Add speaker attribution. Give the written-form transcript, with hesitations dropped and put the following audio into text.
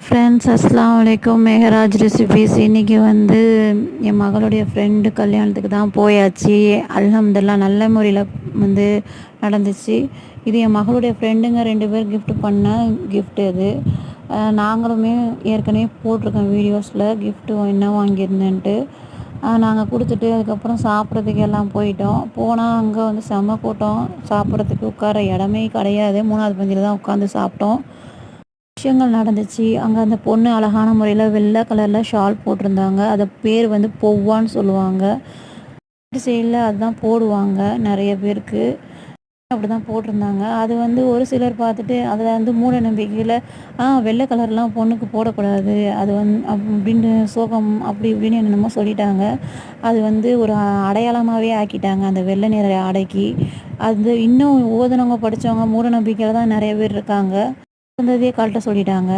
Speaker 1: Friends அஸ்ஸலாமு அலைக்கும். Mehraj recipes. இன்றைக்கி வந்து என் மகளுடைய ஃப்ரெண்டு கல்யாணத்துக்கு தான் போயாச்சு. அல்ஹம்துலில்லாஹ் நல்ல முறையில் வந்து நடந்துச்சு. இது என் மகளுடைய ஃப்ரெண்டுங்க 2 பேர் கிஃப்ட் பண்ண கிஃப்ட் அது. நாங்களுமே ஏற்கனவே போட்டிருக்கோம் வீடியோஸில் கிஃப்ட்டு என்ன வாங்கியிருந்தேன்ட்டு. நாங்கள் கொடுத்துட்டு அதுக்கப்புறம் சாப்பிட்றதுக்கு எல்லாம் போயிட்டோம். போனால் அங்கே வந்து செம்ம கூட்டம். சாப்பிட்றதுக்கு உட்கார இடமே கிடையாது. 3வது பந்தியில் தான் உட்காந்து சாப்பிட்டோம். விஷயங்கள் நடந்துச்சு. அங்கே அந்த பொண்ணு அழகான முறையில் வெள்ளை கலரில் ஷால் போட்டிருந்தாங்க. அது பேர் வந்து பொவ்வான்னு சொல்லுவாங்க. சைடில் அதுதான் போடுவாங்க நிறைய பேருக்கு. அப்படி தான் போட்டிருந்தாங்க. அது வந்து ஒரு சிலர் பார்த்துட்டு அதில் வந்து மூட நம்பிக்கையில் வெள்ளை கலர்லாம் பொண்ணுக்கு போடக்கூடாது, அது அப்படின்ட்டு சோகம் அப்படி இப்படின்னு என்னென்னமோ சொல்லிட்டாங்க. அது வந்து ஒரு அடையாளமாகவே ஆக்கிட்டாங்க அந்த வெள்ளை நிற ஆடைக்கு. அது இன்னும் ஓதுனவங்க படித்தவங்க மூட நம்பிக்கையில் தான் நிறைய பேர் இருக்காங்க. இருந்ததே கழட்ட சொல்லிட்டாங்க.